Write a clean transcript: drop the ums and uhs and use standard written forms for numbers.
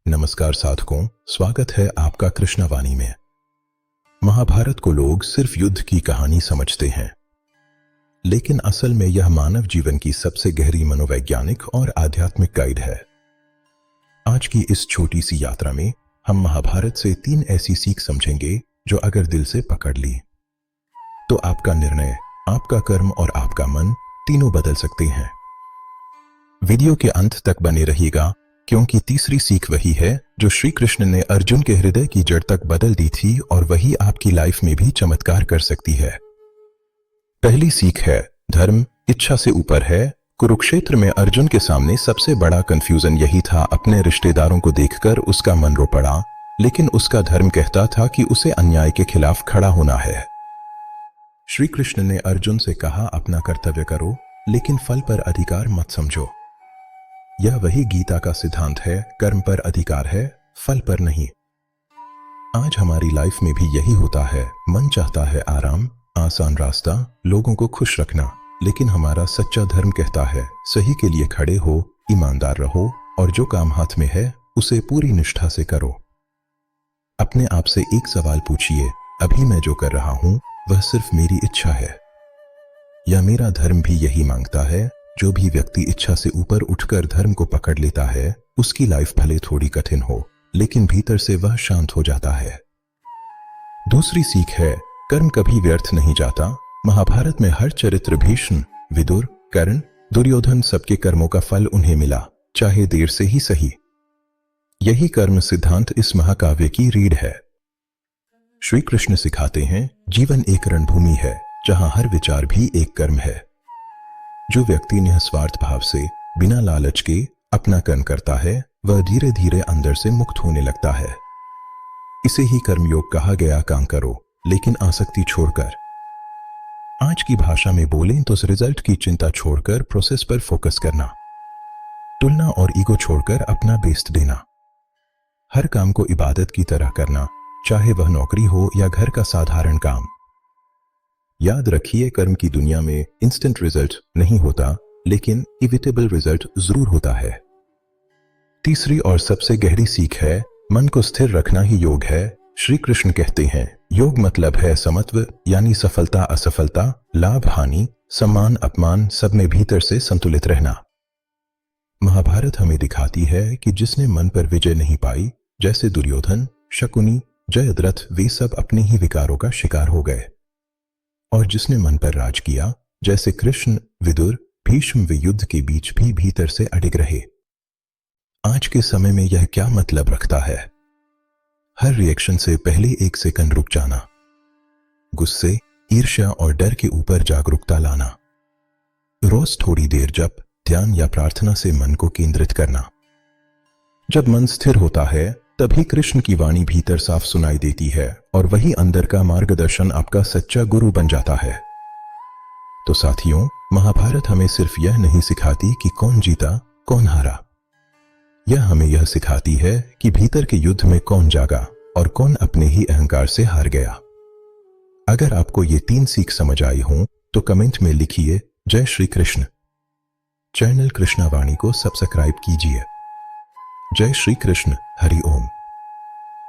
नमस्कार साधकों, स्वागत है आपका कृष्णवाणी में। महाभारत को लोग सिर्फ युद्ध की कहानी समझते हैं, लेकिन असल में यह मानव जीवन की सबसे गहरी मनोवैज्ञानिक और आध्यात्मिक गाइड है। आज की इस छोटी सी यात्रा में हम महाभारत से 3 ऐसी सीख समझेंगे जो अगर दिल से पकड़ ली तो आपका निर्णय, आपका कर्म और आपका मन तीनों बदल सकते हैं। वीडियो के अंत तक बने रहिएगा, क्योंकि तीसरी सीख वही है जो श्री कृष्ण ने अर्जुन के हृदय की जड़ तक बदल दी थी और वही आपकी लाइफ में भी चमत्कार कर सकती है। पहली सीख है, धर्म इच्छा से ऊपर है। कुरुक्षेत्र में अर्जुन के सामने सबसे बड़ा कंफ्यूजन यही था। अपने रिश्तेदारों को देखकर उसका मन रो पड़ा, लेकिन उसका धर्म कहता था कि उसे अन्याय के खिलाफ खड़ा होना है। श्री कृष्ण ने अर्जुन से कहा, अपना कर्तव्य करो, लेकिन फल पर अधिकार मत समझो। यह वही गीता का सिद्धांत है, कर्म पर अधिकार है, फल पर नहीं। आज हमारी लाइफ में भी यही होता है। मन चाहता है आराम, आसान रास्ता, लोगों को खुश रखना, लेकिन हमारा सच्चा धर्म कहता है सही के लिए खड़े हो, ईमानदार रहो और जो काम हाथ में है उसे पूरी निष्ठा से करो। अपने आप से एक सवाल पूछिए, अभी मैं जो कर रहा हूं वह सिर्फ मेरी इच्छा है या मेरा धर्म भी यही मांगता है? जो भी व्यक्ति इच्छा से ऊपर उठकर धर्म को पकड़ लेता है, उसकी लाइफ भले थोड़ी कठिन हो, लेकिन भीतर से वह शांत हो जाता है। दूसरी सीख है, कर्म कभी व्यर्थ नहीं जाता। महाभारत में हर चरित्र, भीष्म, विदुर, कर्ण, दुर्योधन, सबके कर्मों का फल उन्हें मिला, चाहे देर से ही सही। यही कर्म सिद्धांत इस महाकाव्य की रीढ़ है। श्री कृष्ण सिखाते हैं, जीवन एक रणभूमि है जहां हर विचार भी एक कर्म है। जो व्यक्ति निस्वार्थ भाव से बिना लालच के अपना कर्म करता है, वह धीरे धीरे अंदर से मुक्त होने लगता है। इसे ही कर्मयोग कहा गया। काम करो, लेकिन आसक्ति छोड़कर। आज की भाषा में बोलें तो रिजल्ट की चिंता छोड़कर प्रोसेस पर फोकस करना, तुलना और ईगो छोड़कर अपना बेस्ट देना, हर काम को इबादत की तरह करना, चाहे वह नौकरी हो या घर का साधारण काम। याद रखिए, कर्म की दुनिया में इंस्टेंट रिजल्ट नहीं होता, लेकिन इविटेबल रिजल्ट जरूर होता है। तीसरी और सबसे गहरी सीख है, मन को स्थिर रखना ही योग है। श्री कृष्ण कहते हैं, योग मतलब है समत्व, यानी सफलता असफलता, लाभ हानि, सम्मान अपमान, सब में भीतर से संतुलित रहना। महाभारत हमें दिखाती है कि जिसने मन पर विजय नहीं पाई, जैसे दुर्योधन, शकुनी, जयद्रथ, वे सब अपने ही विकारों का शिकार हो गए, और जिसने मन पर राज किया, जैसे कृष्ण, विदुर, भीष्म, वे युद्ध के बीच भी भीतर से अडिग रहे। आज के समय में यह क्या मतलब रखता है? हर रिएक्शन से पहले 1 सेकंड रुक जाना, गुस्से, ईर्ष्या और डर के ऊपर जागरूकता लाना, रोज थोड़ी देर जप, ध्यान या प्रार्थना से मन को केंद्रित करना। जब मन स्थिर होता है, तभी कृष्ण की वाणी भीतर साफ सुनाई देती है और वही अंदर का मार्गदर्शन आपका सच्चा गुरु बन जाता है। तो साथियों, महाभारत हमें सिर्फ यह नहीं सिखाती कि कौन जीता कौन हारा, यह हमें यह सिखाती है कि भीतर के युद्ध में कौन जागा और कौन अपने ही अहंकार से हार गया। अगर आपको ये 3 सीख समझ आई हों तो कमेंट में लिखिए, जय श्री कृष्ण। चैनल कृष्णवाणी को सब्सक्राइब कीजिए। जय श्री कृष्ण। हरि ओम।